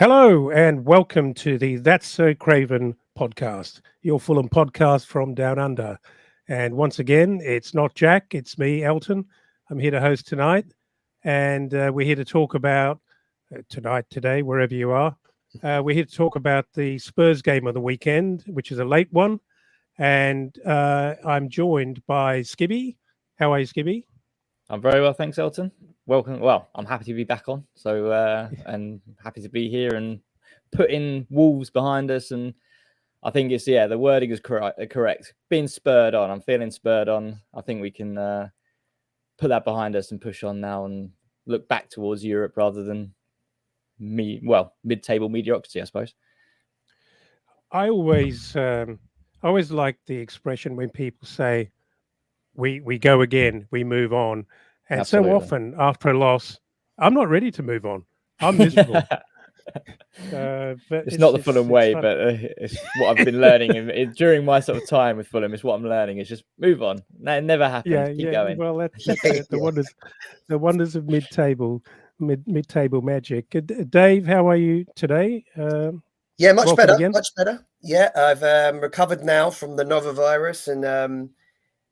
Hello and welcome to the That's So Craven podcast, your Fulham podcast from Down Under. And once again, it's not Jack, it's me, Elton. I'm here to host tonight, and we're here to talk about today, wherever you are. We're here to talk about the Spurs game of the weekend, which is a late one. And I'm joined by Skibby. How are you, Skibby? I'm very well, thanks, Elton. Welcome. Well, I'm happy to be back on. And happy to be here and putting Wolves behind us. And I think the wording is correct. Being spurred on. I'm feeling spurred on. I think we can put that behind us and push on now and look back towards Europe rather than mid-table mediocrity, I suppose. I always like the expression when people say, we go again, we move on. And Absolutely. So often after a loss, I'm not ready to move on. I'm miserable. But it's not the Fulham way, but it's what I've been learning during my sort of time with Fulham. It's what I'm learning. It's just move on. It never happens. Keep going. Well, that's it. The wonders of mid-table magic. Dave, how are you today? Much better. Again. Much better. Yeah, I've recovered now from the norovirus, and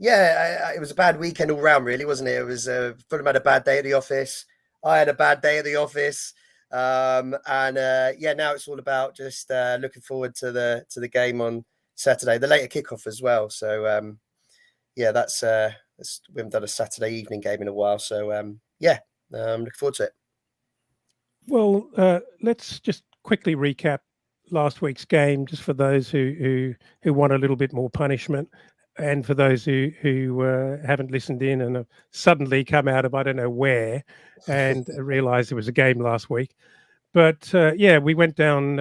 it was a bad weekend all round, really, wasn't it? It was Fulham had a bad day at the office. I had a bad day at the office, now it's all about just looking forward to the game on Saturday, the later kickoff as well. So we haven't done a Saturday evening game in a while, so I'm looking forward to it. Well, let's just quickly recap last week's game, just for those who want a little bit more punishment. And for those who haven't listened in and have suddenly come out of I don't know where and realised there was a game last week. But we went down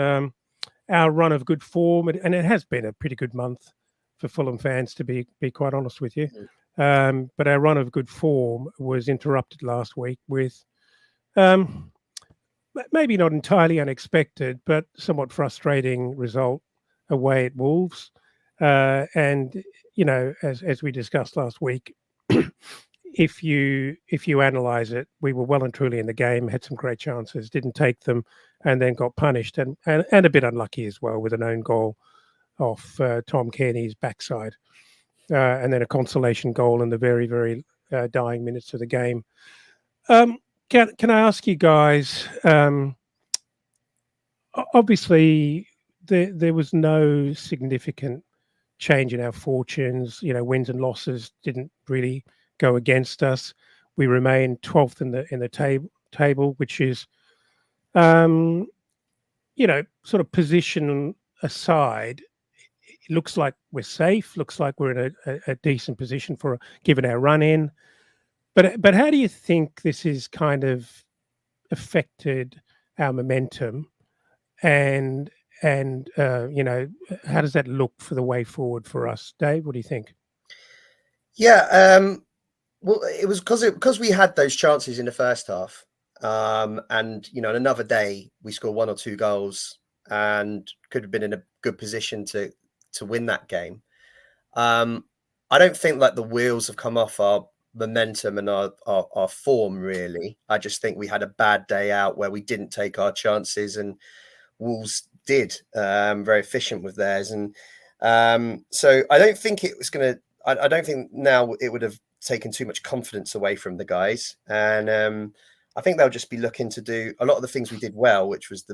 our run of good form, and it has been a pretty good month for Fulham fans, to be quite honest with you. But our run of good form was interrupted last week with maybe not entirely unexpected, but somewhat frustrating result away at Wolves. And as we discussed last week, if you analyze it, we were well and truly in the game, had some great chances, didn't take them, and then got punished and a bit unlucky as well with an own goal off Tom Kearney's backside, and then a consolation goal in the very, very dying minutes of the game. Can I ask you guys? Obviously, there was no significant change in our fortunes. Wins and losses didn't really go against us. We remained 12th in the table, which is, sort of position aside, it looks like we're safe. Looks like we're in a decent position for given our run in. But how do you think this has kind of affected our momentum, and how does that look for the way forward for us, Dave? What do you think? Well, it was because we had those chances in the first half, and another day we scored 1 or 2 goals and could have been in a good position to win that game. I don't think like the wheels have come off our momentum and our form, really. I just think we had a bad day out where we didn't take our chances, and Wolves did, very efficient with theirs. And so I don't think it was going to, I don't think now it would have taken too much confidence away from the guys. And I think they'll just be looking to do a lot of the things we did well, which was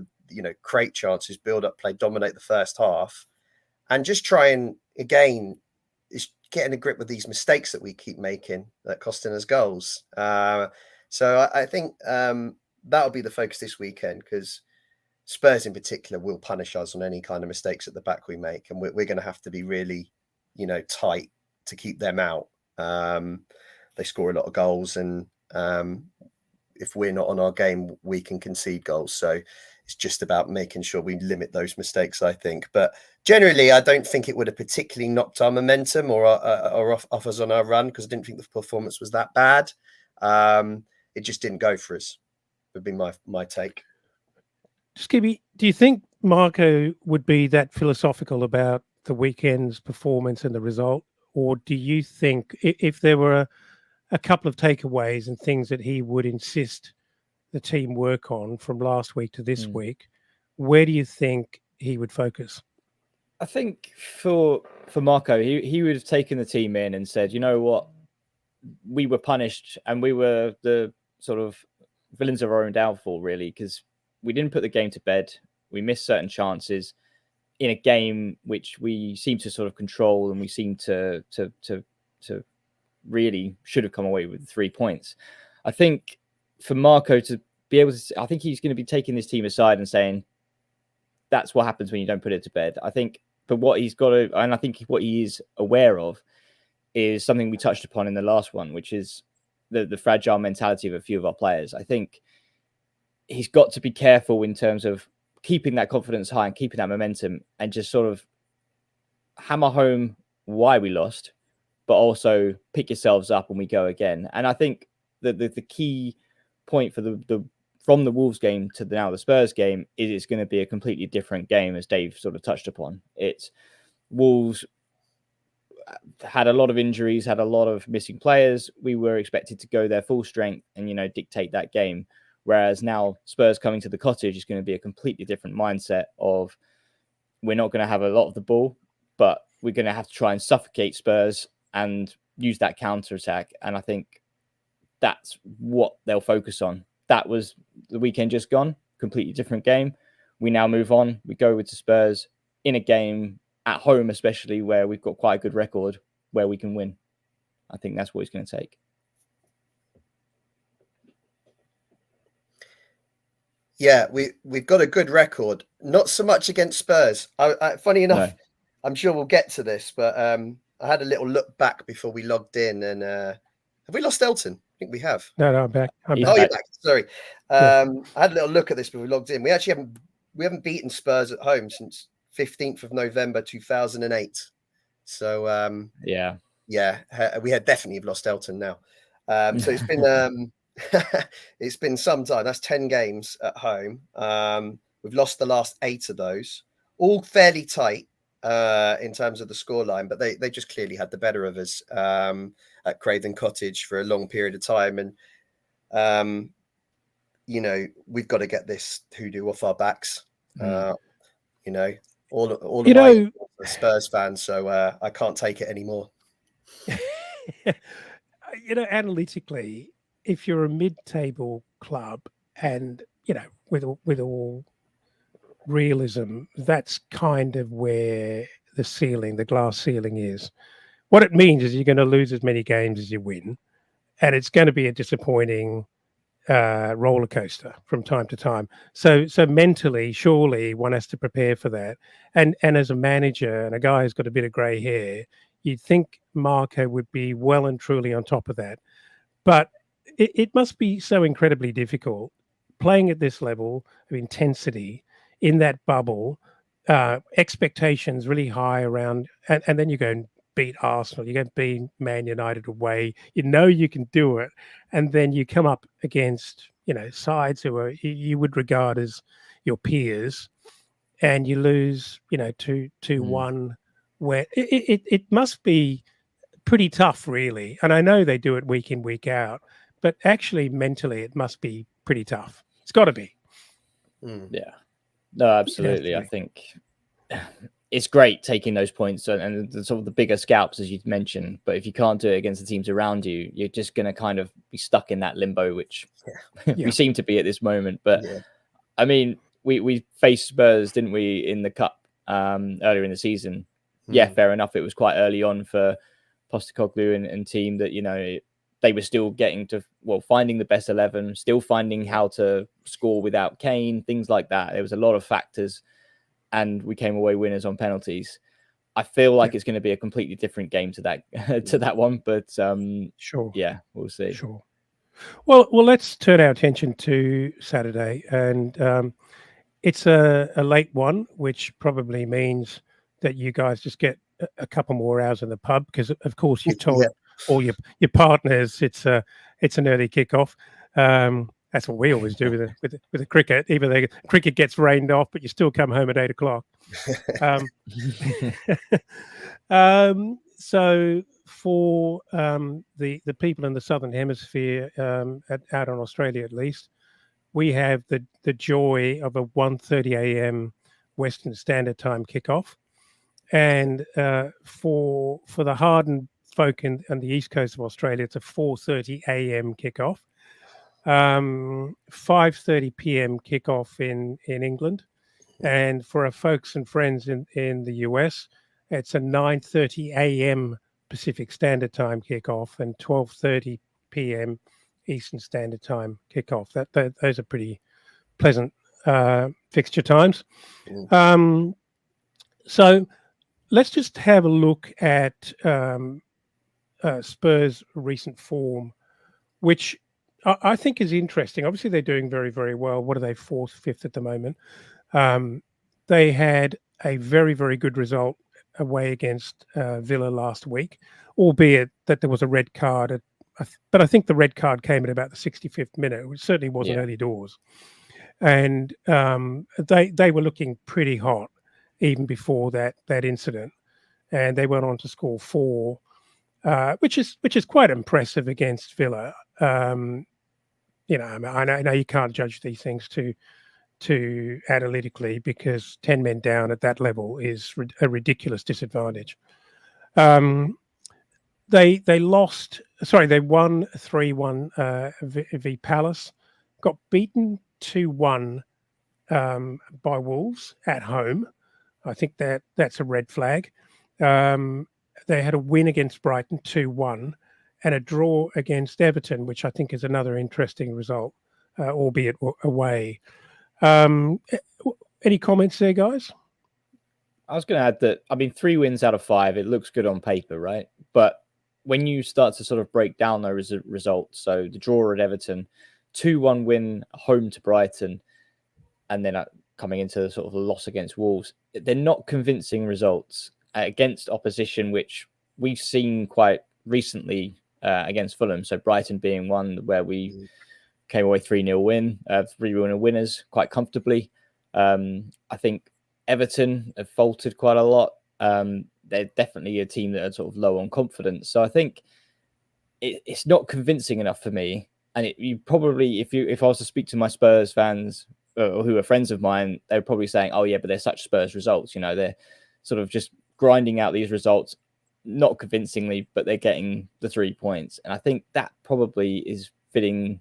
create chances, build up play, dominate the first half, and just try and, again, is getting a grip with these mistakes that we keep making that costing us goals. So I think that'll be the focus this weekend, because Spurs in particular will punish us on any kind of mistakes at the back we make, and we're going to have to be really, tight to keep them out. They score a lot of goals, and if we're not on our game, we can concede goals. So it's just about making sure we limit those mistakes, I think. But generally, I don't think it would have particularly knocked our momentum or off us on our run, because I didn't think the performance was that bad. It just didn't go for us, would be my take. Skibby, do you think Marco would be that philosophical about the weekend's performance and the result? Or do you think if there were a couple of takeaways and things that he would insist the team work on from last week to this week, where do you think he would focus? I think for Marco, he would have taken the team in and said, you know what, we were punished and we were the sort of villains of our own downfall, really, because we didn't put the game to bed. We missed certain chances in a game which we seem to sort of control, and we seem to really should have come away with 3 points. I think for Marco to be able to, I think he's going to be taking this team aside and saying, that's what happens when you don't put it to bed. I think, but what he's got to, and I think what he is aware of is something we touched upon in the last one, which is the fragile mentality of a few of our players. I think he's got to be careful in terms of keeping that confidence high and keeping that momentum, and just sort of hammer home why we lost, but also pick yourselves up when we go again. And I think that the key point for from the Wolves game to now the Spurs game is it's going to be a completely different game, as Dave sort of touched upon. It's Wolves had a lot of injuries, had a lot of missing players. We were expected to go their full strength and, you know, dictate that game. Whereas now Spurs coming to the Cottage is going to be a completely different mindset of, we're not going to have a lot of the ball, but we're going to have to try and suffocate Spurs and use that counter attack. And I think that's what they'll focus on. That was the weekend just gone, completely different game. We now move on. We go with the Spurs in a game at home, especially where we've got quite a good record, where we can win. I think that's what it's going to take. Yeah, we've got a good record. Not so much against Spurs. Funny enough, no. I'm sure we'll get to this, but I had a little look back before we logged in, and have we lost Elton? I think we have. No, I'm back. Oh, you're back. Sorry. I had a little look at this before we logged in. We actually haven't beaten Spurs at home since 15th of November 2008. So yeah, we had definitely lost Elton now. So it's been it's been some time. That's 10 games at home. We've lost the last 8 of those, all fairly tight in terms of the scoreline, but they just clearly had the better of us at Craven Cottage for a long period of time. And you know, we've got to get this hoodoo off our backs. You know, all of my Spurs fans, so I can't take it anymore. You know, analytically, if you're a mid-table club, and you know, with all realism, that's kind of where the glass ceiling is. What it means is you're going to lose as many games as you win, and it's going to be a disappointing roller coaster from time to time. So mentally, surely one has to prepare for that. And as a manager and a guy who's got a bit of grey hair, you'd think Marco would be well and truly on top of that. But it must be so incredibly difficult playing at this level of intensity in that bubble, expectations really high around, and then you go and beat Arsenal, you go and beat Man United away, you know you can do it, and then you come up against, you know, sides who are you would regard as your peers, and you lose, you know, 2-1, where it must be pretty tough, really. And I know they do it week in, week out, but actually mentally it must be pretty tough. It's got to be. Yeah, no, absolutely. I think it's great taking those points and the sort of the bigger scalps, as you've mentioned. But if you can't do it against the teams around you, you're just going to kind of be stuck in that limbo, which we seem to be at this moment. But I mean, we faced Spurs, didn't we, in the cup earlier in the season? Yeah, fair enough. It was quite early on for Postecoglou and team that, you know, they were still getting to, finding the best 11, still finding how to score without Kane, things like that. There was a lot of factors, and we came away winners on penalties. I feel like it's going to be a completely different game to that one, but sure. Yeah, we'll see. Sure. Well, let's turn our attention to Saturday, and it's a late one, which probably means that you guys just get a couple more hours in the pub, because of course you've told all your partners it's an early kickoff. That's what we always do with the cricket. Even though cricket gets rained off, but you still come home at 8 o'clock. So for the people in the Southern Hemisphere, out in Australia at least, we have the joy of a 1:30 a.m. Western Standard Time kickoff, and for the hardened folk on the east coast of Australia, it's a 4:30 a.m. kickoff. 5:30 p.m. kickoff in England, and for our folks and friends in the US, it's a 9:30 a.m. Pacific Standard Time kickoff and 12:30 p.m. Eastern Standard Time kickoff. Those are pretty pleasant fixture times. So let's just have a look at Spurs' recent form, which I think is interesting. Obviously, they're doing very, very well. What are they, fourth, fifth at the moment? They had a very, very good result away against Villa last week, albeit that there was a red card. But I think the red card came at about the 65th minute, which certainly wasn't early doors. And they were looking pretty hot even before that incident. And they went on to score 4, which is quite impressive against Villa. You know, I know you can't judge these things too analytically, because 10 men down at that level is a ridiculous disadvantage. They lost. Sorry, they won 3-1 v Palace, got beaten 2-1 by Wolves at home. I think that's a red flag. They had a win against Brighton 2-1 and a draw against Everton, which I think is another interesting result, albeit away. Any comments there, guys? I was going to add that, I mean, 3 wins out of 5, it looks good on paper, right? But when you start to sort of break down those results, so the draw at Everton, 2-1 win home to Brighton, and then coming into the sort of the loss against Wolves, they're not convincing results against opposition, which we've seen quite recently against Fulham. So Brighton being one where we came away 3-0 win, 3-1 winners quite comfortably. I think Everton have faltered quite a lot. They're definitely a team that are sort of low on confidence. So I think it's not convincing enough for me. And you probably, if I was to speak to my Spurs fans or who are friends of mine, they're probably saying, "Oh yeah, but they're such Spurs results. You know, they're sort of just grinding out these results, not convincingly, but they're getting the 3 points." And I think that probably is fitting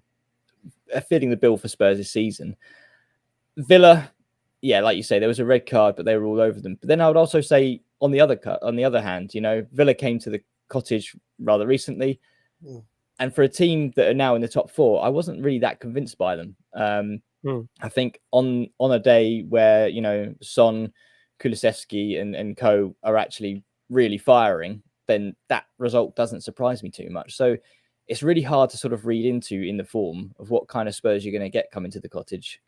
the bill for Spurs this season. Villa, yeah, like you say, there was a red card, but they were all over them. But then I would also say, on the other hand, you know, Villa came to the Cottage rather recently, and for a team that are now in the top 4, I wasn't really that convinced by them. I think on a day where, you know, Son, Kulusevski and co are actually really firing, then that result doesn't surprise me too much. So it's really hard to sort of read into in the form of what kind of Spurs you're going to get coming to the Cottage.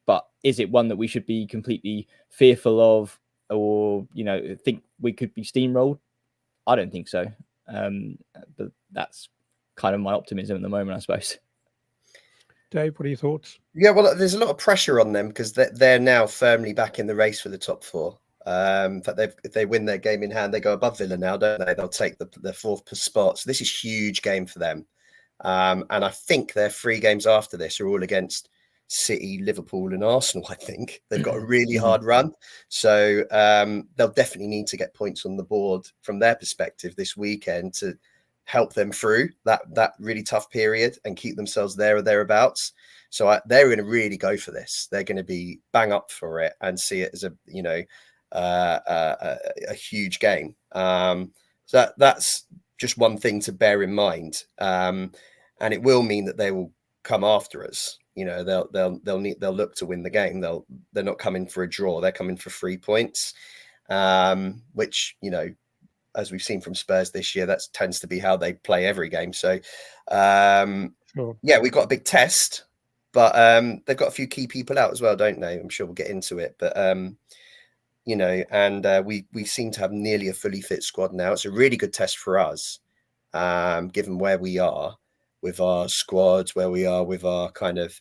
But is it one that we should be completely fearful of, or, you know, think we could be steamrolled? I don't think so. But that's kind of my optimism at the moment, I suppose. Dave, what are your thoughts? Yeah, well, there's a lot of pressure on them because they're now firmly back in the race for the top 4. In fact, if they win their game in hand, they go above Villa now, don't they? They'll take the 4th spot. So this is a huge game for them. And I think their 3 games after this are all against City, Liverpool and Arsenal. I think they've got a really hard run. So they'll definitely need to get points on the board from their perspective this weekend to help them through that really tough period and keep themselves there or thereabouts. So they're going to really go for this. They're going to be bang up for it and see it as a huge game. So that's just one thing to bear in mind. And it will mean that they will come after us. You know, they'll look to win the game. They're not coming for a draw. They're coming for 3 points, which, you know, as we've seen from Spurs this year, that tends to be how they play every game. So, sure. Yeah, we've got a big test, but they've got a few key people out as well, don't they? I'm sure we'll get into it, but you know, and we seem to have nearly a fully fit squad now. It's a really good test for us, given where we are with our squads, where we are with our kind of,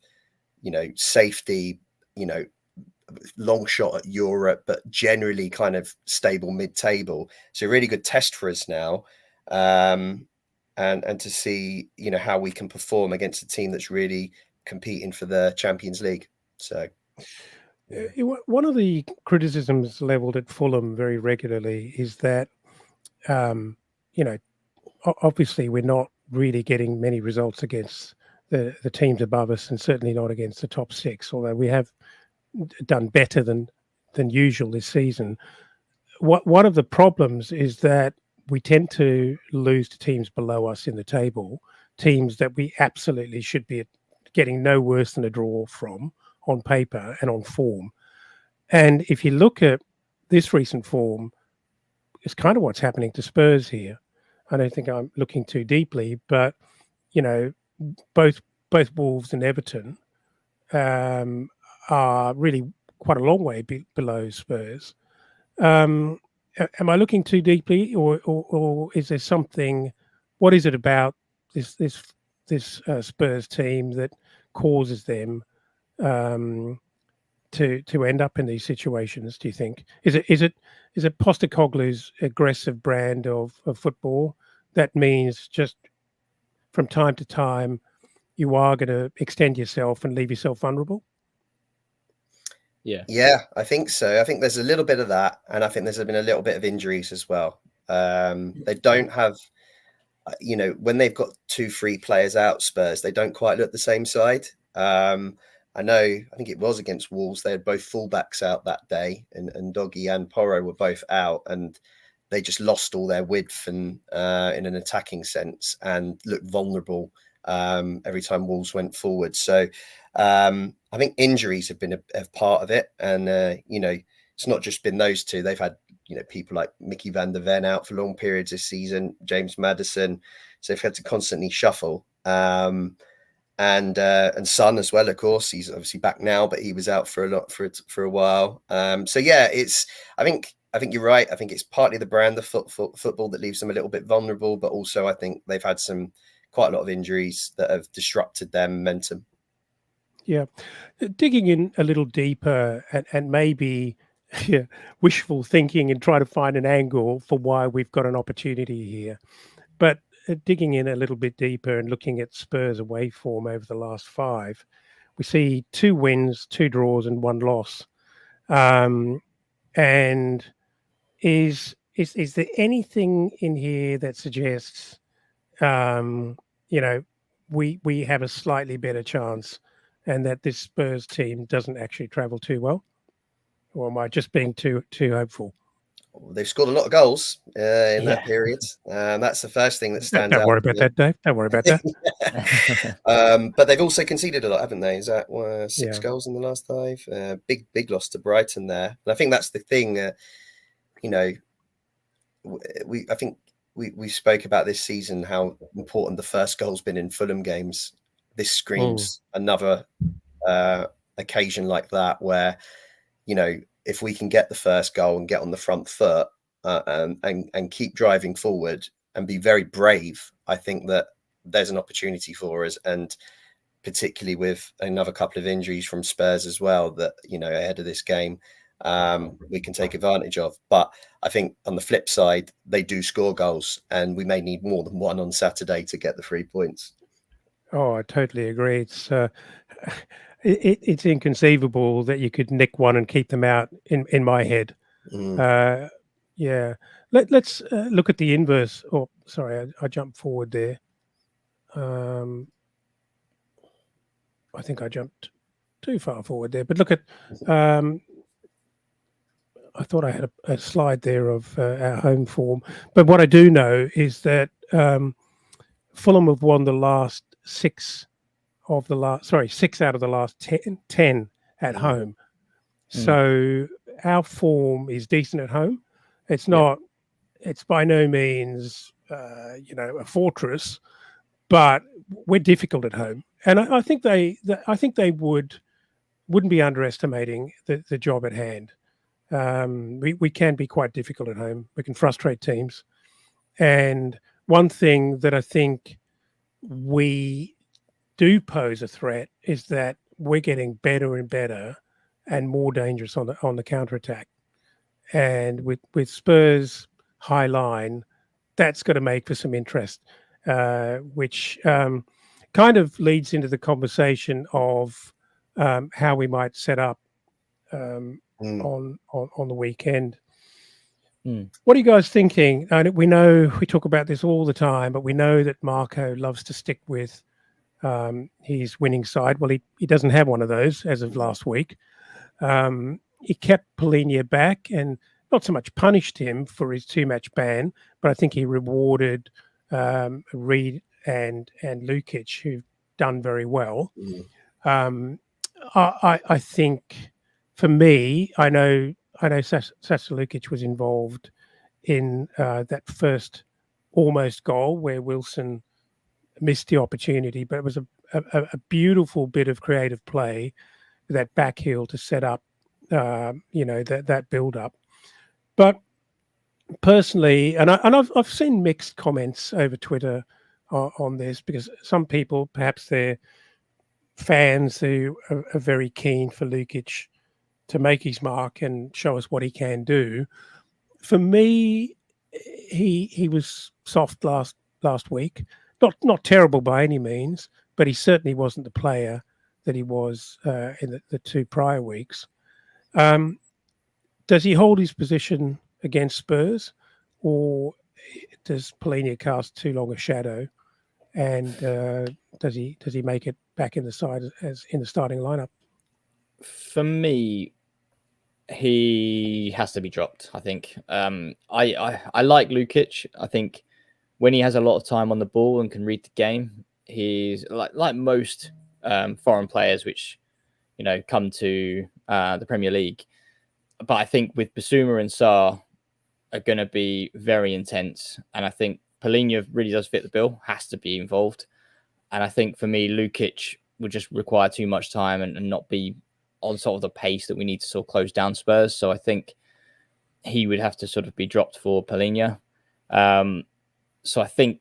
you know, safety, you know, long shot at Europe, but generally kind of stable mid-table. It's a really good test for us now, and to see, you know, how we can perform against a team that's really competing for the Champions League. So one of the criticisms leveled at Fulham very regularly is that, obviously we're not really getting many results against the teams above us, and certainly not against the top six, although we have done better than usual this season. One of the problems is that we tend to lose to teams below us in the table, teams that we absolutely should be getting no worse than a draw from on paper and on form. And if you look at this recent form, it's kind of what's happening to Spurs here. I don't think I'm looking too deeply, but both Wolves and Everton are really quite a long way below Spurs. Am I looking too deeply, or is there something? What is it about this Spurs team that causes them to end up in these situations? Do you think is it Postecoglou's aggressive brand of football that means just from time to time you are going to extend yourself and leave yourself vulnerable? Yeah, I think so. I think there's a little bit of that, and I think there's been a little bit of injuries as well. They don't have, when they've got 2 free players out, Spurs, they don't quite look the same side. I think it was against Wolves. They had both fullbacks out that day, and Doggy and Porro were both out, and they just lost all their width and in an attacking sense, and looked vulnerable every time Wolves went forward. So I think injuries have been a part of it, and it's not just been those two. They've had people like Mickey van der Ven out for long periods this season, James Maddison, so they've had to constantly shuffle. And Son as well, of course. He's obviously back now, but he was out for a while. So yeah, I think you're right. I think it's partly the brand of football that leaves them a little bit vulnerable, but also I think they've had quite a lot of injuries that have disrupted their momentum. Yeah, digging in a little deeper and maybe wishful thinking and try to find an angle for why we've got an opportunity here, but digging in a little bit deeper and looking at Spurs away form over the last 5, we see 2 wins, 2 draws, and 1 loss. And is there anything in here that suggests, we have a slightly better chance, and that this Spurs team doesn't actually travel too well? Or am I just being too hopeful? They've scored a lot of goals in that period. That's the first thing that stands out. Don't worry about that, Dave. Don't worry about that. But they've also conceded a lot, haven't they? Is that 6 goals in the last 5? Big loss to Brighton there. And I think that's the thing. I think we spoke about this season how important the first goal's been in Fulham games. This screams another occasion like that where, if we can get the first goal and get on the front foot and keep driving forward and be very brave, I think that there's an opportunity for us. And particularly with another couple of injuries from Spurs as well, that, ahead of this game, we can take advantage of. But I think on the flip side, they do score goals, and we may need more than one on Saturday to get the 3 points. Oh, I totally agree. It's inconceivable that you could nick one and keep them out in my head. Yeah. Let's look at the inverse. Oh, sorry, I jumped forward there. I think I jumped too far forward there. But look at, I thought I had a slide there of our home form. But what I do know is that Fulham have won the last 6 out of the last 10 at home. So our form is decent at home. It's not, it's by no means, a fortress, but we're difficult at home. And I think they wouldn't be underestimating the job at hand. We can be quite difficult at home. We can frustrate teams. And one thing that I think we do pose a threat is that we're getting better and better and more dangerous on the counter-attack. And with Spurs' high line, that's going to make for some interest, which kind of leads into the conversation of how we might set up on the weekend. What are you guys thinking? We know we talk about this all the time, but we know that Marco loves to stick with his winning side. Well, he doesn't have one of those as of last week. He kept Polinia back and not so much punished him for his 2-match ban, but I think he rewarded Reed and Lukic, who've done very well. I think for me, I know Sasa Lukic was involved in that first almost goal where Wilson missed the opportunity, but it was a beautiful bit of creative play, that back heel to set up, that build up. But personally, and I've seen mixed comments over Twitter on this, because some people, perhaps they're fans who are very keen for Lukic to make his mark and show us what he can do. For me, he was soft last week. Not terrible by any means, but he certainly wasn't the player that he was in the 2 prior weeks. Does he hold his position against Spurs, or does Polinia cast too long a shadow? And does he make it back in the side as in the starting lineup? For me, he has to be dropped. I think. I like Lukic. I think when he has a lot of time on the ball and can read the game, he's like most foreign players, which come to the Premier League. But I think with Basuma and Sarr are going to be very intense, and I think Polinia really does fit the bill, has to be involved. And I think for me, Lukic would just require too much time and not be on sort of the pace that we need to sort of close down Spurs. So I think he would have to sort of be dropped for Polinia. So I think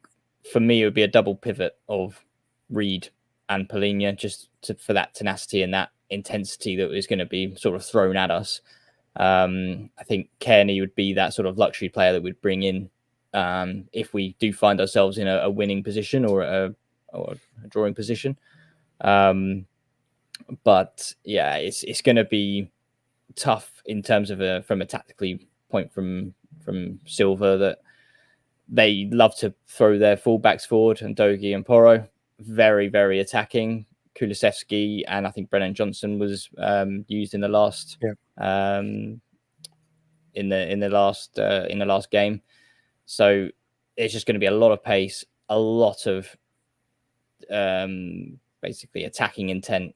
for me, it would be a double pivot of Reed and Polinia, just for that tenacity and that intensity that is going to be sort of thrown at us. I think Kearney would be that sort of luxury player that would bring in if we do find ourselves in a winning position or a drawing position. But yeah, it's going to be tough in terms of from a tactically point from Silva, that they love to throw their fullbacks forward, and Dogi and Porro very, very attacking. Kulusevski and I think Brennan Johnson was used in the last in the last game. So it's just going to be a lot of pace, a lot of basically attacking intent,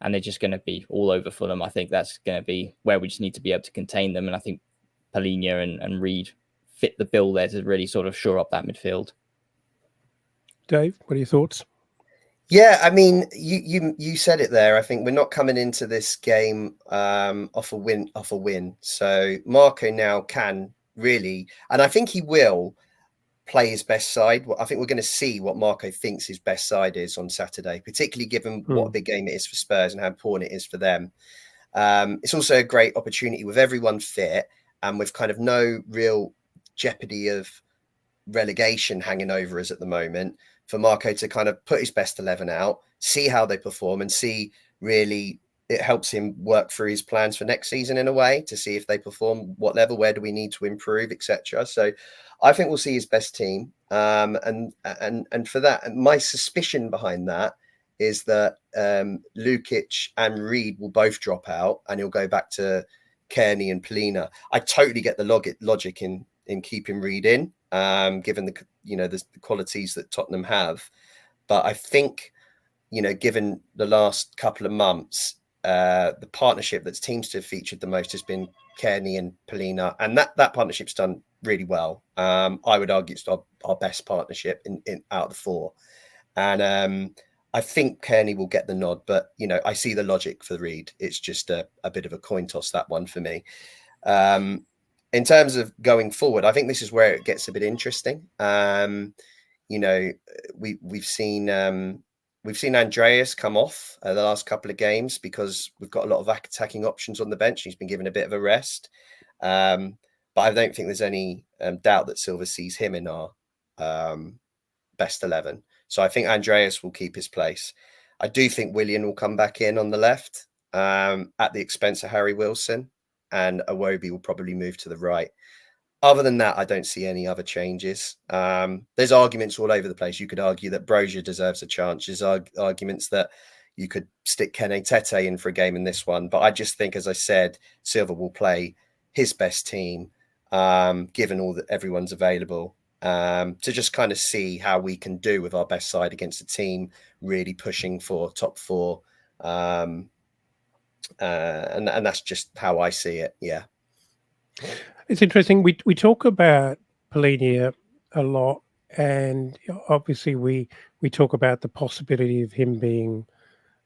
and they're just going to be all over Fulham. I think that's going to be where we just need to be able to contain them, and I think Polinia and Reed fit the bill there to really sort of shore up that midfield. Dave, what are your thoughts? Yeah, I mean, you said it there. I think we're not coming into this game off a win. So Marco now can really, and I think he will play his best side. I think we're going to see what Marco thinks his best side is on Saturday, particularly given what a big game it is for Spurs and how important it is for them. It's also a great opportunity with everyone fit and with kind of no real jeopardy of relegation hanging over us at the moment, for Marco to kind of put his best 11 out, see how they perform, and see really it helps him work through his plans for next season in a way, to see if they perform, what level, where do we need to improve, etc. So I think we'll see his best team. And for that, my suspicion behind that is that Lukic and Reed will both drop out and he'll go back to Kearney and Polinia. I totally get the logic in keeping Reed in, given the qualities that Tottenham have. But I think, given the last couple of months, the partnership that seems to have featured the most has been Kearney and Polinia, and that partnership's done really well. I would argue it's our best partnership in out of the four. And I think Kearney will get the nod, but I see the logic for Reed. It's just a bit of a coin toss, that one for me. In terms of going forward, I think this is where it gets a bit interesting. We've seen Andreas come off the last couple of games because we've got a lot of attacking options on the bench. He's been given a bit of a rest, but I don't think there's any doubt that Silva sees him in our best 11. So I think Andreas will keep his place. I do think Willian will come back in on the left at the expense of Harry Wilson, and Iwobi will probably move to the right. Other than that, I don't see any other changes. There's arguments all over the place. You could argue that Brozier deserves a chance. There's arguments that you could stick Kene Tete in for a game in this one. But I just think, as I said, Silva will play his best team, given all that everyone's available, to just kind of see how we can do with our best side against a team really pushing for top four. And that's just how I see it. Yeah. It's interesting. We talk about Polinia a lot, and obviously we talk about the possibility of him being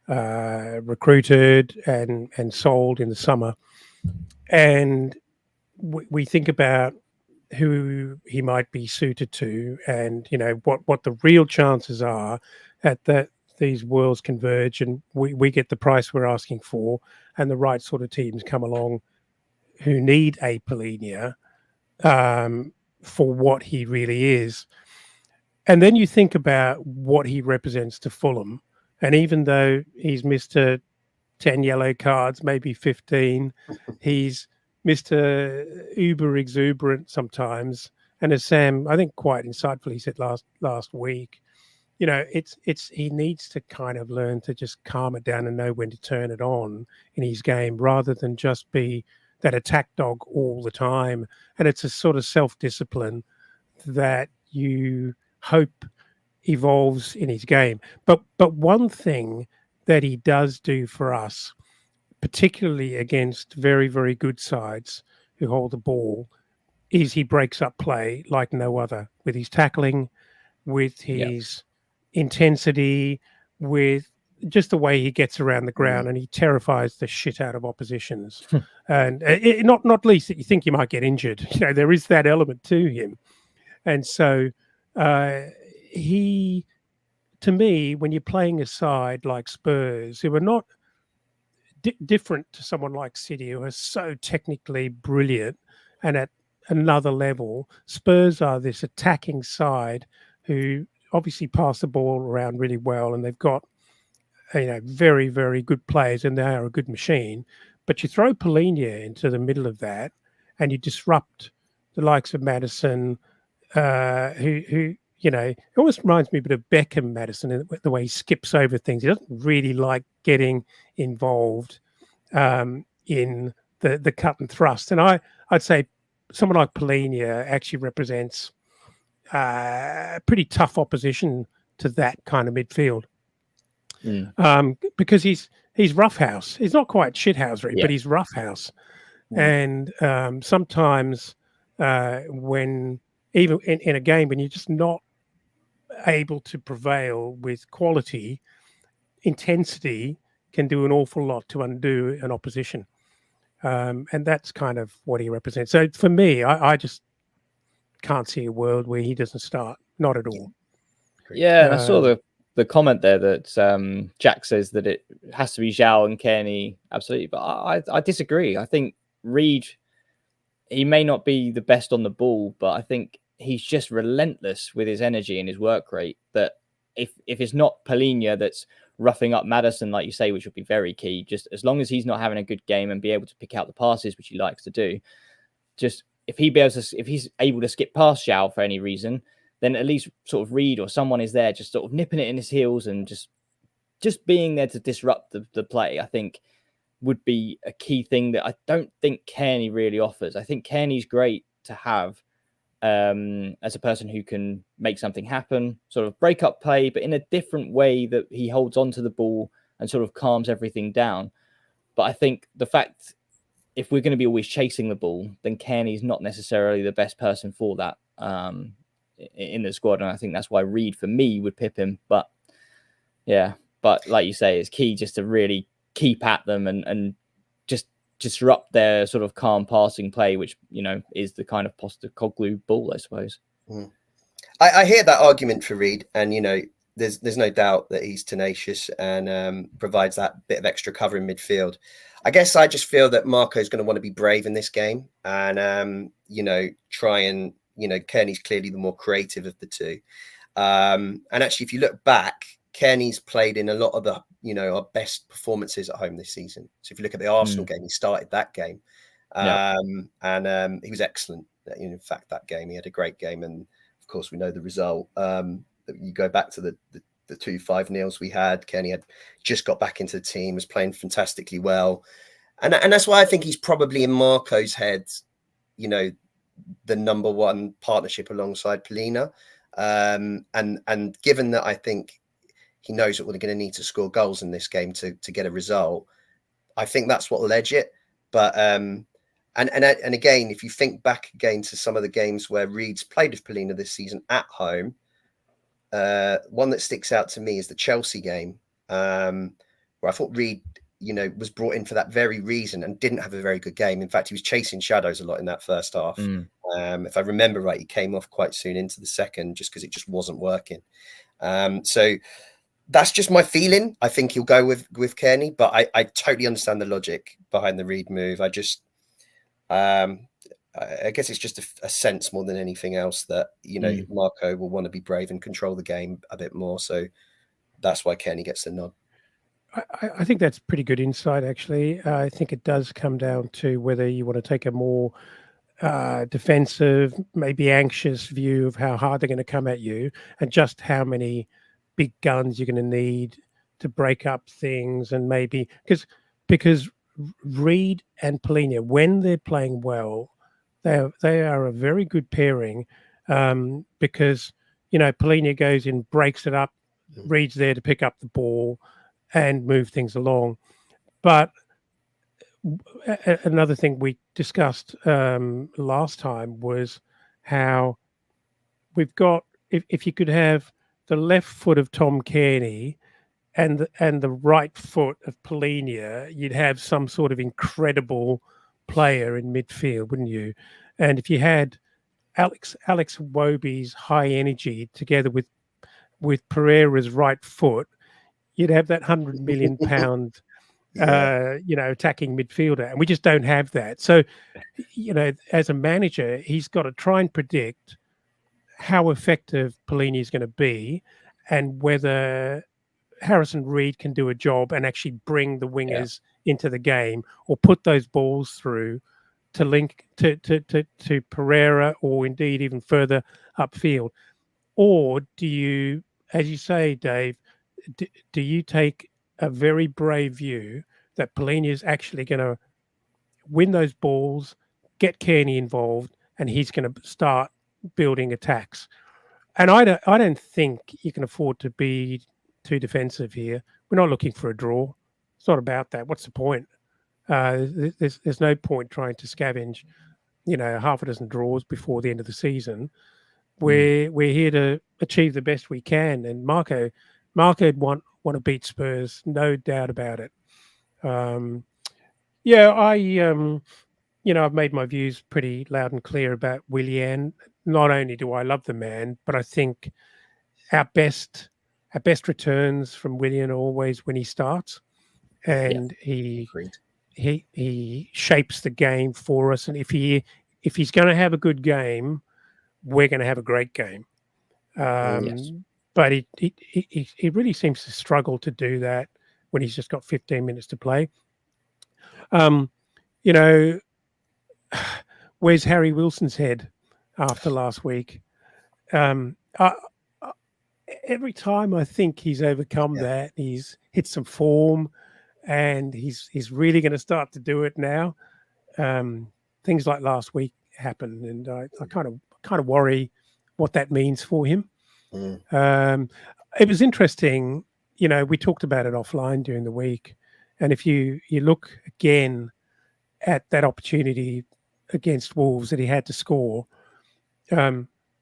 recruited and sold in the summer, and we think about who he might be suited to, and what the real chances are that these worlds converge and we get the price we're asking for, and the right sort of teams come along who need a Polinia for what he really is. And then you think about what he represents to Fulham. And even though he's Mr. 10 yellow cards, maybe 15, he's Mr. Uber exuberant sometimes. And as Sam, I think quite insightfully said last week, he needs to kind of learn to just calm it down and know when to turn it on in his game, rather than just be that attack dog all the time. And it's a sort of self-discipline that you hope evolves in his game. But one thing that he does do for us, particularly against very, very good sides who hold the ball, is he breaks up play like no other, with his tackling, with his intensity, with just the way he gets around the ground, and he terrifies the shit out of oppositions. And not least that you think you might get injured. There is that element to him. And so he, to me, when you're playing a side like Spurs, who are not different to someone like City, who are so technically brilliant and at another level, Spurs are this attacking side who obviously pass the ball around really well, and they've got very, very good players, and they are a good machine. But you throw Polinia into the middle of that, and you disrupt the likes of Maddison, who it almost reminds me a bit of Beckham Maddison, the way he skips over things. He doesn't really like getting involved in the cut and thrust. And I'd say someone like Polinia actually represents pretty tough opposition to that kind of midfield. Because he's roughhouse. He's not quite shithousery, but he's roughhouse. And sometimes when even in a game when you're just not able to prevail with quality, intensity can do an awful lot to undo an opposition. And that's kind of what he represents. So for me, I just can't see a world where he doesn't start. Not at all. Yeah, and I saw the comment there that Jack says that it has to be Zhao and Kearney. Absolutely. But I disagree. I think Reed, he may not be the best on the ball, but I think he's just relentless with his energy and his work rate. That if it's not Polinia that's roughing up Maddison, like you say, which would be very key, just as long as he's not having a good game and be able to pick out the passes, which he likes to do, just if he's able to skip past Zhao for any reason, then at least sort of Reed or someone is there just sort of nipping it in his heels and just being there to disrupt the play, I think would be a key thing that I don't think Kearney really offers. I think Kearney's great to have as a person who can make something happen, sort of break up play, but in a different way that he holds onto the ball and sort of calms everything down. But I think the fact, if we're going to be always chasing the ball, then Kearney's not necessarily the best person for that in the squad. And I think that's why Reed, for me, would pip him. But yeah, but like you say, it's key just to really keep at them and just disrupt their sort of calm passing play, which, is the kind of Postecoglou ball, I suppose. I hear that argument for Reed, and, there's no doubt that he's tenacious and provides that bit of extra cover in midfield. I guess I just feel that Marco's going to want to be brave in this game and, try and, Kearney's clearly the more creative of the two. And actually, if you look back, Kearney's played in a lot of the, our best performances at home this season. So if you look at the Arsenal game, he started that game. And he was excellent. In fact, that game, he had a great game. And of course, we know the result. You go back to the 2-5-0s we had. Kearney had just got back into the team, was playing fantastically well. And that's why I think he's probably in Marco's head, the number one partnership alongside Polina. And given that I think he knows that we're going to need to score goals in this game to get a result, I think that's what will edge it. But and again, if you think back again to some of the games where Reed's played with Polina this season at home, one that sticks out to me is the Chelsea game, where I thought Reed, was brought in for that very reason and didn't have a very good game. In fact, he was chasing shadows a lot in that first half. If I remember right, he came off quite soon into the second just because it just wasn't working. So that's just my feeling. I think he'll go with Kearney, but I totally understand the logic behind the Reed move. I guess it's just a sense more than anything else that, Marco will want to be brave and control the game a bit more. So that's why Kearney gets the nod. I think that's pretty good insight, actually. I think it does come down to whether you want to take a more defensive, maybe anxious view of how hard they're going to come at you and just how many big guns you're going to need to break up things. And maybe because Reed and Polina, when they're playing well, they are a very good pairing, because, Polina goes in, breaks it up, Reed's there to pick up the ball and move things along. But another thing we discussed last time was how we've got, if you could have the left foot of Tom Kearney and the right foot of Polina, you'd have some sort of incredible player in midfield, wouldn't you? And if you had Alex Iwobi's high energy together with Pereira's right foot, you'd have that £100 million attacking midfielder, and we just don't have that. So, as a manager, he's got to try and predict how effective Polini is going to be, and whether Harrison Reed can do a job and actually bring the wingers into the game, or put those balls through to link to Pereira, or indeed even further upfield. Or do you, as you say, Dave, do you take a very brave view that Polini is actually going to win those balls, get Kearney involved, and he's going to start building attacks? And I don't think you can afford to be too defensive here. We're not looking for a draw. It's not about that. What's the point? There's no point trying to scavenge, half a dozen draws before the end of the season. We're here to achieve the best we can, and Marco want to beat Spurs, no doubt about it. I've made my views pretty loud and clear about Willian. Not only do I love the man, but I think our best returns from Willian are always when he starts, and he shapes the game for us. And if he's going to have a good game, we're going to have a great game. But he really seems to struggle to do that when he's just got 15 minutes to play. Where's Harry Wilson's head after last week? Every time I think he's overcome that, he's hit some form, and he's really going to start to do it now. Things like last week happen, and I kind of worry what that means for him. It was interesting, we talked about it offline during the week, and if you look again at that opportunity against Wolves that he had to score,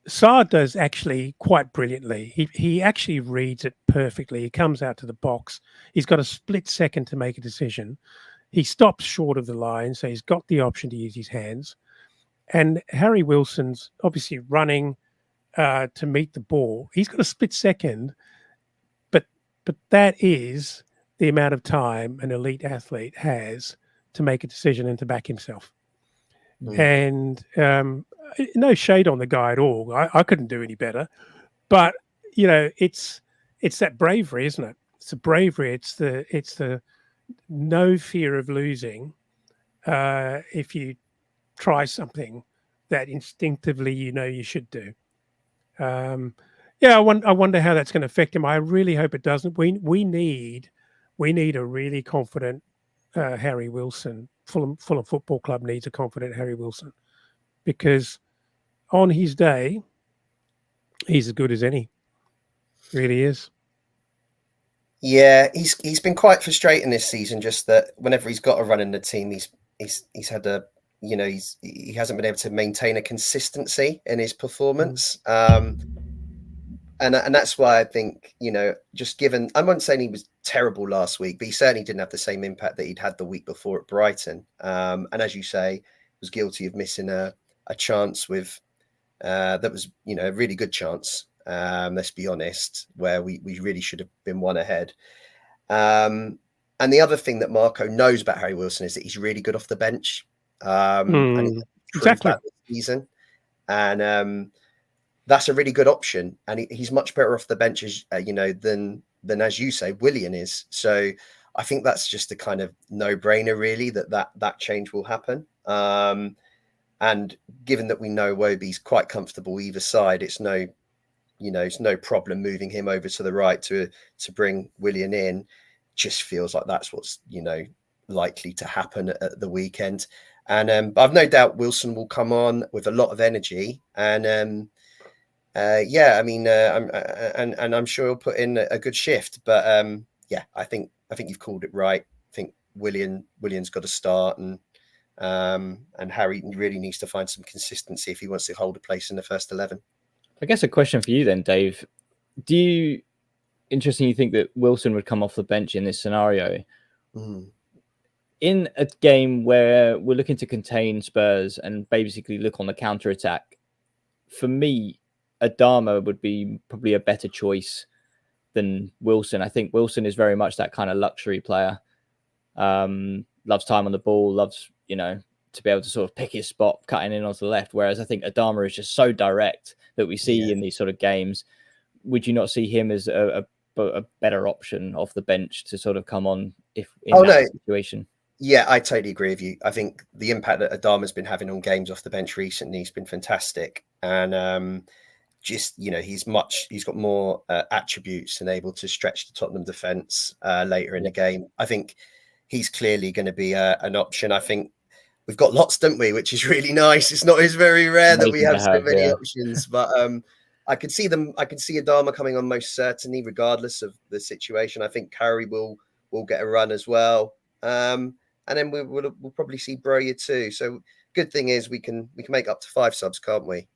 Saad does actually quite brilliantly. He actually reads it perfectly. He comes out to the box. He's got a split second to make a decision. He stops short of the line, so he's got the option to use his hands. And Harry Wilson's obviously running to meet the ball. He's got a split second, but that is the amount of time an elite athlete has to make a decision and to back himself. And no shade on the guy at all. I couldn't do any better, but it's that bravery, isn't it? It's the bravery. It's the no fear of losing. If you try something that instinctively you should do. I wonder how that's going to affect him. I really hope it doesn't. We need a really confident Harry Wilson. Fulham Football Club needs a confident Harry Wilson, because on his day, he's as good as any. Really is. Yeah, he's been quite frustrating this season. Just that whenever he's got a run in the team, he's had a he hasn't been able to maintain a consistency in his performance. And that's why I think, just given, I'm not saying he was terrible last week, but he certainly didn't have the same impact that he'd had the week before at Brighton. And as you say, was guilty of missing a chance with that was, a really good chance. Let's be honest, where we really should have been one ahead. And the other thing that Marco knows about Harry Wilson is that he's really good off the bench. And he's exactly that this season. And that's a really good option, and he's much better off the bench, as than as you say, Willian is. So I think that's just a kind of no-brainer, really, that change will happen. And given that we know Wobie's quite comfortable either side, it's no problem moving him over to the right to bring Willian in. Just feels like that's what's likely to happen at the weekend. And but I've no doubt Wilson will come on with a lot of energy, and I'm sure he'll put in a good shift. But I think you've called it right. I think Willian's got to start, and Harry really needs to find some consistency if he wants to hold a place in the first 11. I guess a question for you then, Dave. Interesting you think that Wilson would come off the bench in this scenario? In a game where we're looking to contain Spurs and basically look on the counter-attack, for me, Adama would be probably a better choice than Wilson. I think Wilson is very much that kind of luxury player. Loves time on the ball, loves, to be able to sort of pick his spot, cutting in onto the left. Whereas I think Adama is just so direct that we see in these sort of games. Would you not see him as a better option off the bench to sort of come on if in that situation? Yeah, I totally agree with you. I think the impact that Adama's been having on games off the bench recently has been fantastic. And he's got more attributes and able to stretch the Tottenham defence later in the game. I think he's clearly going to be an option. I think we've got lots, don't we? Which is really nice. It's very rare that we have so many options, but I could see Adama coming on most certainly, regardless of the situation. I think Curry will get a run as well. And then we'll probably see Broya too. So good thing is we can make up to 5 subs, can't we?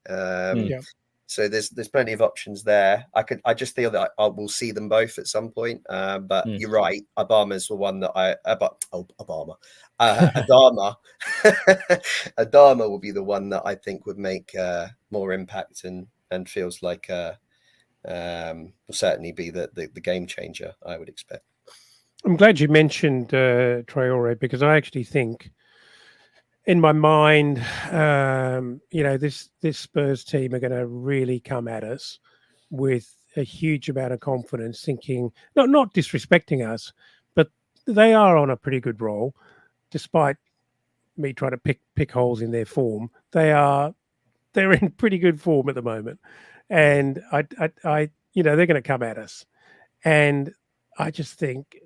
So there's plenty of options there. I just feel that we'll see them both at some point. But you're right. Adama's the one that Adama. Adama will be the one that I think would make more impact and feels like will certainly be the game changer, I would expect. I'm glad you mentioned Traore, because I actually think, in my mind, this Spurs team are going to really come at us with a huge amount of confidence, thinking not disrespecting us, but they are on a pretty good roll, despite me trying to pick holes in their form. They're in pretty good form at the moment, and I they're going to come at us, and I just think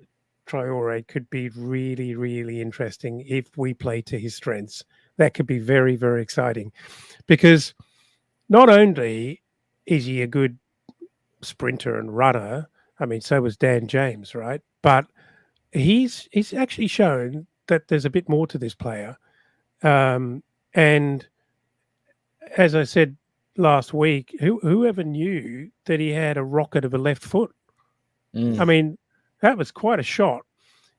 Traore could be really, really interesting if we play to his strengths. That could be very, very exciting, because not only is he a good sprinter and runner, I mean, so was Dan James, right? But he's actually shown that there's a bit more to this player. And as I said last week, whoever knew that he had a rocket of a left foot? I mean, that was quite a shot.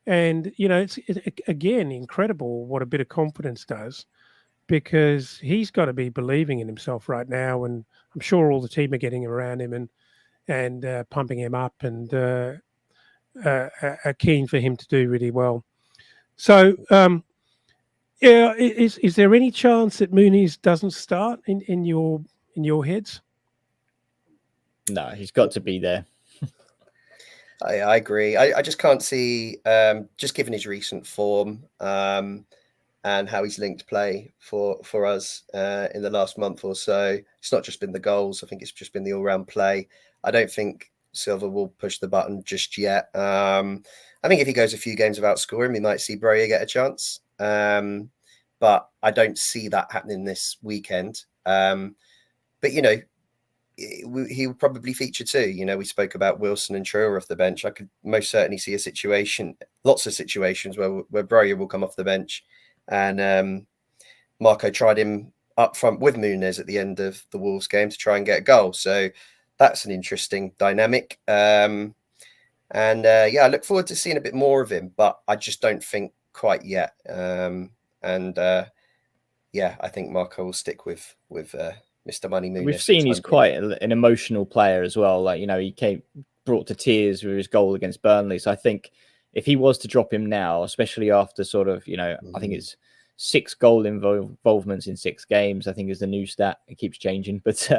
And, it's again, incredible what a bit of confidence does, because he's got to be believing in himself right now. And I'm sure all the team are getting around him and pumping him up, and are keen for him to do really well. So, is there any chance that Muniz doesn't start in your heads? No, he's got to be there. I agree. I just can't see, just given his recent form and how he's linked play for us in the last month or so. It's not just been the goals. I think it's just been the all-round play. I don't think Silva will push the button just yet. I think if he goes a few games without scoring, we might see Broja get a chance. But I don't see that happening this weekend. But, you know, he will probably feature too. You know, we spoke about Wilson and Traore off the bench. I could most certainly see lots of situations where Broja will come off the bench. And Marco tried him up front with Muniz at the end of the Wolves game to try and get a goal. So that's an interesting dynamic. Yeah, I look forward to seeing a bit more of him, but I just don't think quite yet. Yeah, I think Marco will stick with Mr. Money Muniz. We've seen he's quite an emotional player as well. Like, you know, he brought to tears with his goal against Burnley. So I think if he was to drop him now, especially after sort of, you know, I think it's 6 goal involvements in 6 games, I think is the new stat. It keeps changing. But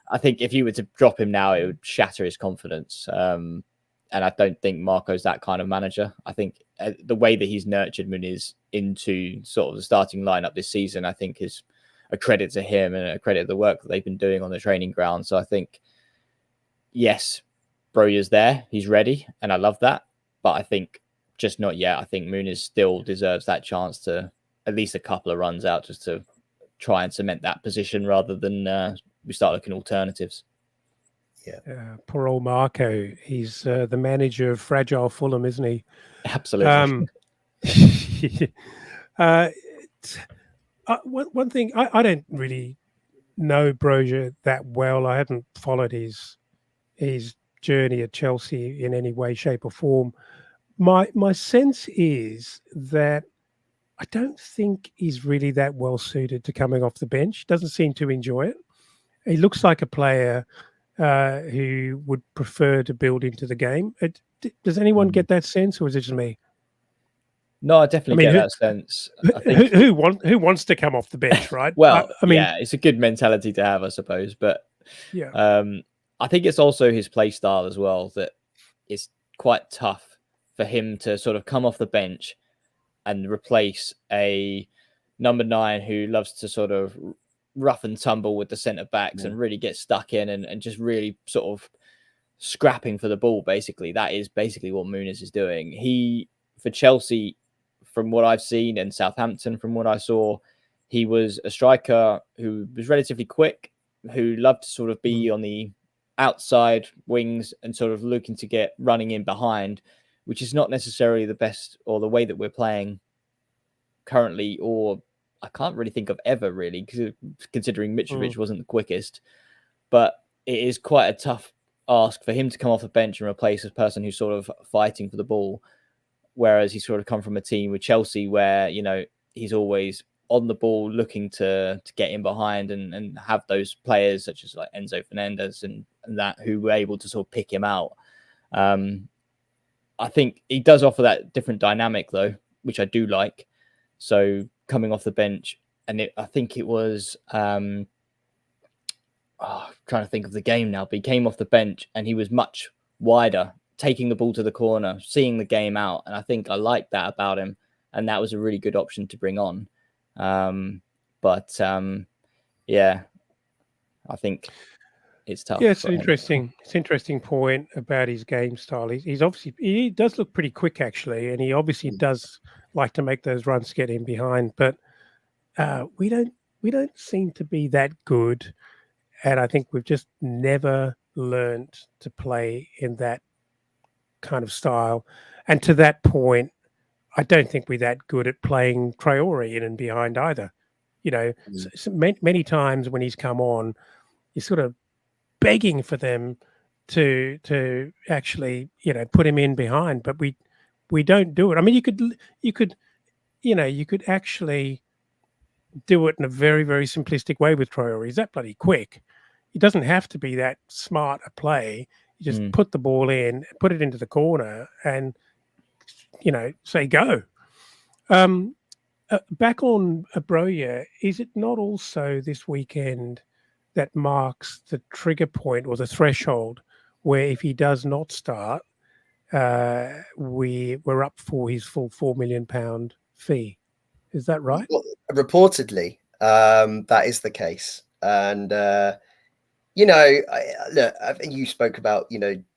I think if you were to drop him now, it would shatter his confidence. And I don't think Marco's that kind of manager. I think the way that he's nurtured Muniz into sort of the starting lineup this season, I think is a credit to him and a credit to the work that they've been doing on the training ground. So I think, yes, Broja's there. He's ready. And I love that. But I think just not yet. I think Muniz still deserves that chance to at least a couple of runs out just to try and cement that position rather than we start looking alternatives. Yeah. Poor old Marco. He's the manager of fragile Fulham, isn't he? Absolutely. One thing, I don't really know Broja that well. I haven't followed his journey at Chelsea in any way, shape, or form. My sense is that I don't think he's really that well suited to coming off the bench. Doesn't seem to enjoy it. He looks like a player who would prefer to build into the game. Does anyone get that sense, or is it just me? No, I definitely get that sense. I think who wants to come off the bench, right? Well, I mean, yeah, it's a good mentality to have, I suppose. But yeah, I think it's also his play style as well that it's quite tough for him to sort of come off the bench and replace a number 9 who loves to sort of rough and tumble with the centre backs and really get stuck in and just really sort of scrapping for the ball. Basically, that is basically what Muniz is doing. He, for Chelsea, from what I've seen, and Southampton, from what I saw, he was a striker who was relatively quick, who loved to sort of be on the outside wings and sort of looking to get running in behind, which is not necessarily the best or the way that we're playing currently, or I can't really think of ever really, considering Mitrovic wasn't the quickest. But it is quite a tough ask for him to come off the bench and replace a person who's sort of fighting for the ball. Whereas he's sort of come from a team with Chelsea where, you know, he's always on the ball looking to get in behind and have those players such as like Enzo Fernandez and that who were able to sort of pick him out. I think he does offer that different dynamic though, which I do like. So coming off the bench, and I think it was I'm trying to think of the game now, but he came off the bench and he was much wider, taking the ball to the corner, seeing the game out. And I think I like that about him. And that was a really good option to bring on. Yeah, I think it's tough. Yeah, it's an interesting point about his game style. He does look pretty quick actually, and he obviously does like to make those runs, get in behind. But we don't seem to be that good, and I think we've just never learned to play in that kind of style. And to that point, I don't think we're that good at playing Traore in and behind either. You know, so many times when he's come on, he's sort of begging for them to actually, you know, put him in behind, but we don't do it. I mean, you could actually do it in a very, very simplistic way with Traore. He's that bloody quick. He doesn't have to be that smart a play. You just put the ball in, put it into the corner, and you know, say go. Back on Broja, is it not also this weekend that marks the trigger point or the threshold where if he does not start, we're up for his full £4 million fee. Is that right? Well, reportedly, that is the case. And, look, I think you spoke about,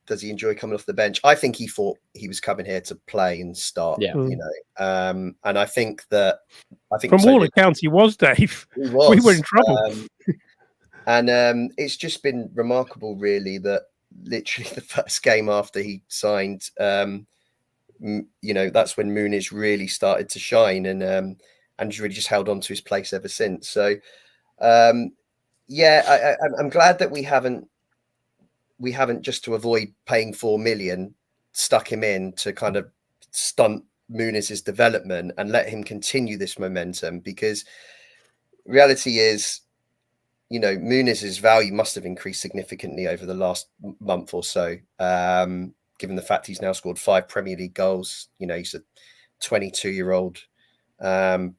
does he enjoy coming off the bench? I think he thought he was coming here to play and start, Yeah. and I think from so all accounts he was, Dave. he was. We were in trouble. And it's just been remarkable, really, that literally the first game after he signed, that's when Muniz really started to shine, and he's really just held on to his place ever since. So, I'm glad that we haven't just to avoid paying 4 million stuck him in to kind of stunt Muniz's development and let him continue this momentum, because reality is, Muniz's value must have increased significantly over the last month or so, given the fact he's now scored 5 Premier League goals. He's a 22-year-old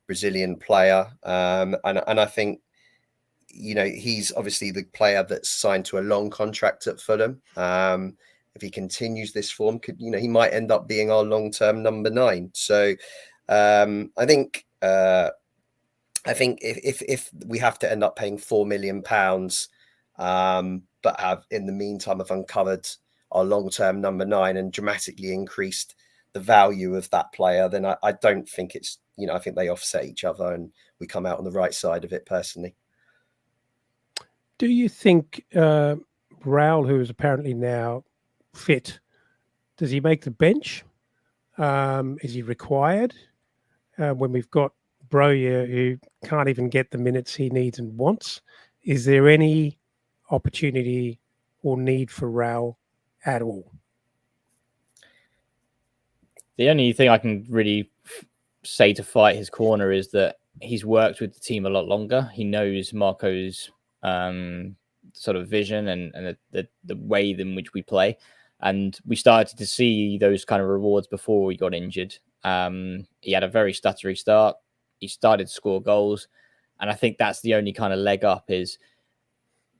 Brazilian player, and I think he's obviously the player that's signed to a long contract at Fulham. If he continues this form, he might end up being our long-term number 9. So I think if we have to end up paying £4 million, but have in the meantime have uncovered our long-term number 9 and dramatically increased the value of that player, then I don't think it's, I think they offset each other and we come out on the right side of it personally. Do you think Raul, who is apparently now fit, does he make the bench? Is he required when we've got Broja, who can't even get the minutes he needs and wants? Is there any opportunity or need for Raul at all? The only thing I can really say to fight his corner is that he's worked with the team a lot longer. He knows Marco's sort of vision and the way in which we play. And we started to see those kind of rewards before we got injured. He had a very stuttery start. He started to score goals. And I think that's the only kind of leg up is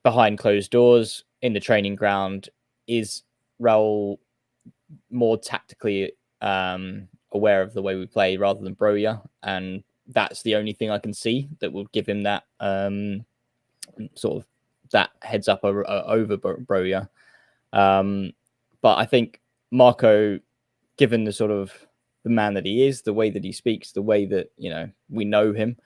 behind closed doors in the training ground. Is Raul more tactically aware of the way we play rather than Broja? And that's the only thing I can see that will give him that sort of that heads up over Broja. But I think Marco, given the sort of the man that he is, the way that he speaks, the way that, we know him,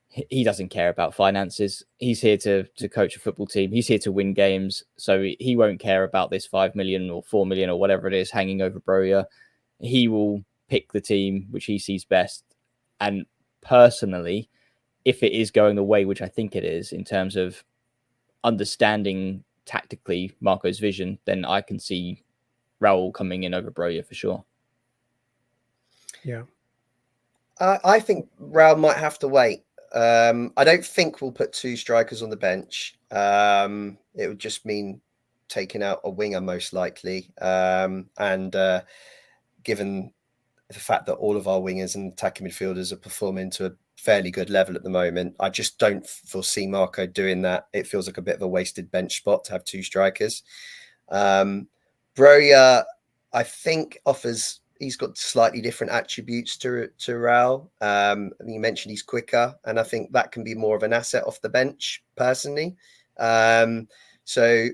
he doesn't care about finances. He's here to coach a football team. He's here to win games. So he won't care about this 5 million or 4 million or whatever it is hanging over Broja. He will pick the team which he sees best. And personally, if it is going the way which I think it is in terms of understanding tactically Marco's vision, then I can see Raul coming in over Broja for sure. Yeah. I think Raul might have to wait. I don't think we'll put 2 strikers on the bench. It would just mean taking out a winger most likely. And given the fact that all of our wingers and attacking midfielders are performing to a fairly good level at the moment, I just don't foresee Marco doing that. It feels like a bit of a wasted bench spot to have 2 strikers. Broja, I think he's got slightly different attributes to Raul. You mentioned he's quicker, and I think that can be more of an asset off the bench personally. So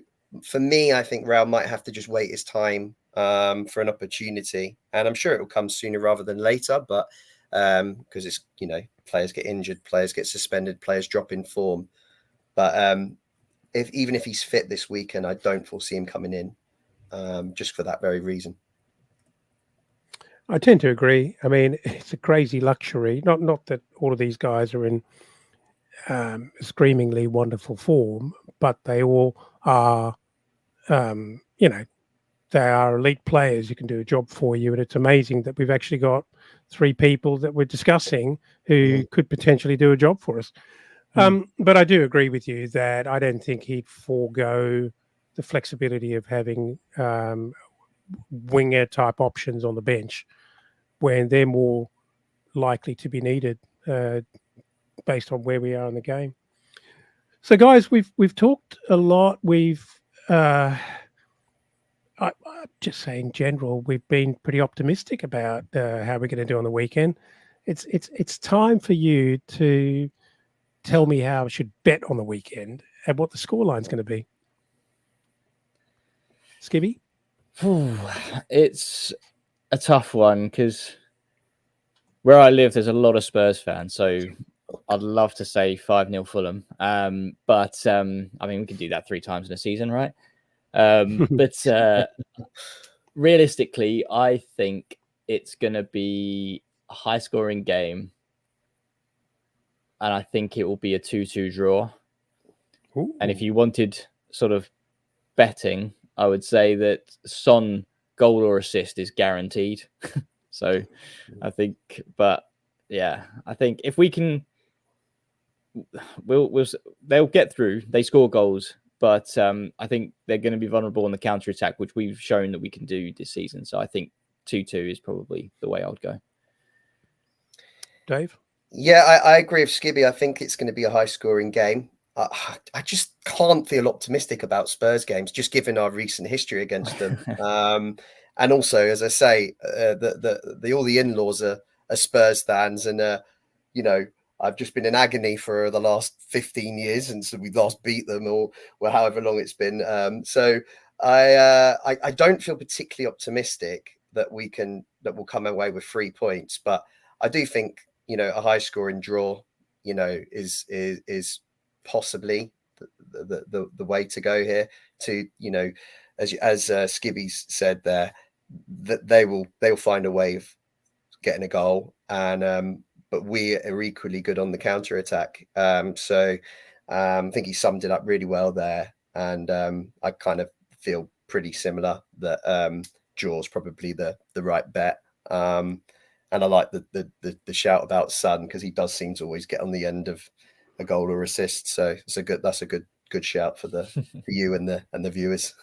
for me, I think Raul might have to just wait his time for an opportunity, and I'm sure it will come sooner rather than later, but because it's, players get injured, players get suspended, players drop in form. But even if he's fit this weekend, I don't foresee him coming in just for that very reason. I tend to agree. I mean, it's a crazy luxury. Not that all of these guys are in screamingly wonderful form, but they all are, they are elite players who can do a job for you. And it's amazing that we've actually got 3 people that we're discussing who could potentially do a job for us. But I do agree with you that I don't think he'd forego the flexibility of having winger type options on the bench when they're more likely to be needed based on where we are in the game. So, guys, we've talked a lot. I'm just saying, in general, we've been pretty optimistic about how we're going to do on the weekend. It's time for you to tell me how I should bet on the weekend and what the scoreline's going to be. Skibby? It's a tough one because where I live, there's a lot of Spurs fans. So I'd love to say 5-0 Fulham. But I mean, we can do that 3 times in a season, right? But realistically, I think it's going to be a high-scoring game. And I think it will be a 2-2 draw. Ooh. And if you wanted sort of betting, I would say that Son goal or assist is guaranteed. So I think, but yeah, I think if we can, they'll get through. They score goals, but I think they're going to be vulnerable on the counter attack, which we've shown that we can do this season. So I think 2-2 is probably the way I would go. Dave? Yeah, I agree with Skibby. I think it's going to be a high-scoring game. I just can't feel optimistic about Spurs games, just given our recent history against them. And also, as I say, all the in-laws are Spurs fans, and I've just been in agony for the last 15 years since we last beat them, or however long it's been. So I don't feel particularly optimistic that we'll come away with 3 points, but I do think a high-scoring draw, is possibly the way to go here. To as Skibby said there, that they'll find a way of getting a goal, and but we are equally good on the counter attack. So I think he summed it up really well there, and I kind of feel pretty similar that draw is probably the right bet. And I like the shout about Son, because he does seem to always get on the end of a goal or assist. So that's a good shout for you and the viewers.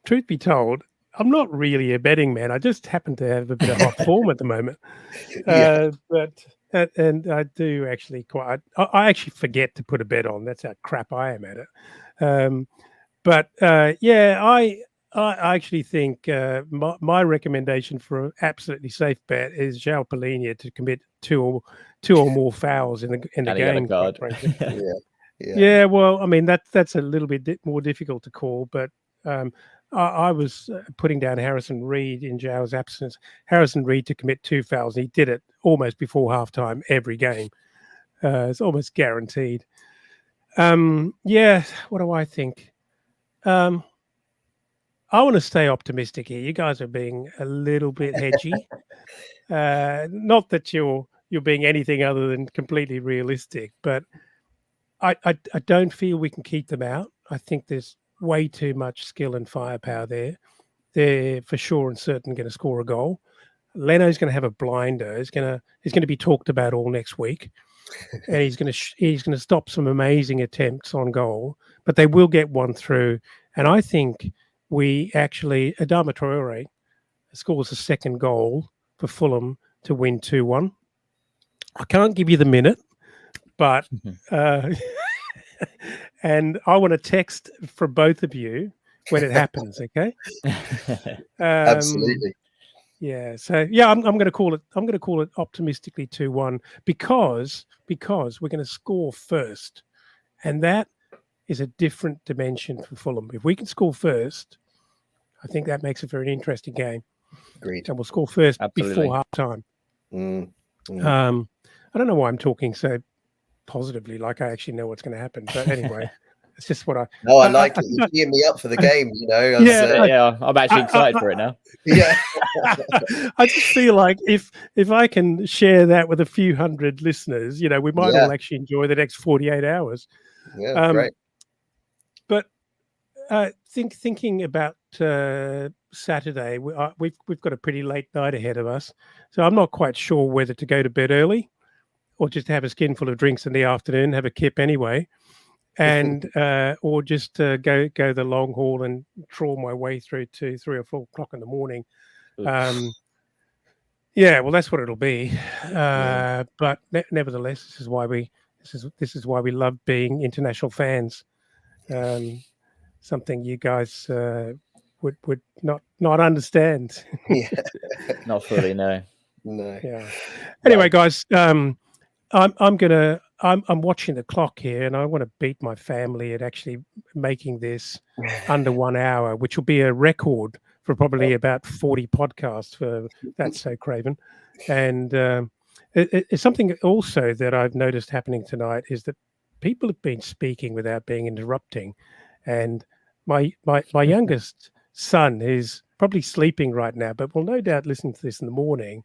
Truth be told, I'm not really a betting man. I just happen to have a bit of hot form at the moment. Yeah. And I do actually I actually forget to put a bet on. That's how crap I am at it. I actually think my recommendation for an absolutely safe bet is João Palhinha to commit two or more fouls in the game. Guard. Yeah. Well, I mean that's a little bit more difficult to call, but I was putting down Harrison Reed in João's absence. Harrison Reed to commit 2 fouls. He did it almost before halftime every game. It's almost guaranteed. What do I think? I want to stay optimistic here. You guys are being a little bit hedgy. Not that you're being anything other than completely realistic, but I don't feel we can keep them out. I think there's way too much skill and firepower there. They're for sure and certain going to score a goal. Leno's going to have a blinder. He's going to be talked about all next week, and he's going to stop some amazing attempts on goal. But they will get one through, and I think Adama Traore scores a second goal for Fulham to win 2-1. I can't give you the minute, but and I want a text from both of you when it happens. Okay. Absolutely. Yeah. So I'm going to call it. I'm going to call it optimistically 2-1 because we're going to score first, and that is a different dimension for Fulham. If we can score first, I think that makes a very interesting game. Agreed. And we'll score first Absolutely. before half time. I don't know why I'm talking so positively, like I actually know what's going to happen. But anyway, it's just what I. No, I like it. You're gearing me up for the game. I'm actually excited for it now. Yeah. I just feel like if I can share that with a few hundred listeners, we might all actually enjoy the next 48 hours. Yeah, great. But thinking about Saturday, we've got a pretty late night ahead of us, so I'm not quite sure whether to go to bed early or just have a skinful of drinks in the afternoon, have a kip anyway, and or just go the long haul and trawl my way through to 3 or 4 o'clock in the morning. Well, that's what it'll be. But nevertheless, this is why This is why we love being international fans. Something you guys would not understand. Yeah. Not fully, no. No. Yeah. Anyway, Right. guys, I'm watching the clock here, and I want to beat my family at actually making this under 1 hour, which will be a record for probably about 40 podcasts for That's So Craven. And it's something also that I've noticed happening tonight is that people have been speaking without being interrupting. And my youngest son is probably sleeping right now, but will no doubt listen to this in the morning.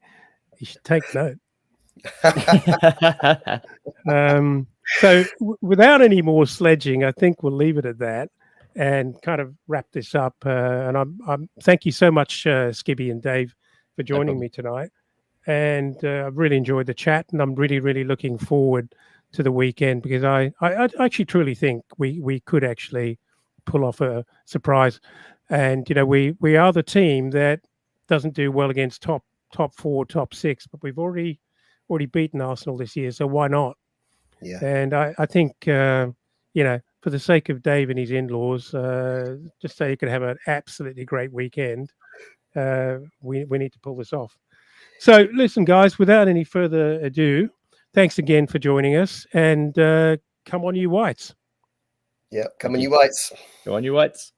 You should take note. So without any more sledging, I think we'll leave it at that and kind of wrap this up. And I'm thank you so much, Skibby and Dave, for joining me tonight. And I've really enjoyed the chat, and I'm really looking forward to the weekend, because I actually truly think we could actually pull off a surprise. And we are the team that doesn't do well against top 4, top 6, but we've already beaten Arsenal this year, so why not? Yeah. And I think for the sake of Dave and his in-laws, just so you can have an absolutely great weekend, we need to pull this off. So listen, guys, without any further ado, thanks again for joining us, and come on, you Whites. Yeah, come on, you Whites. Go on, you Whites.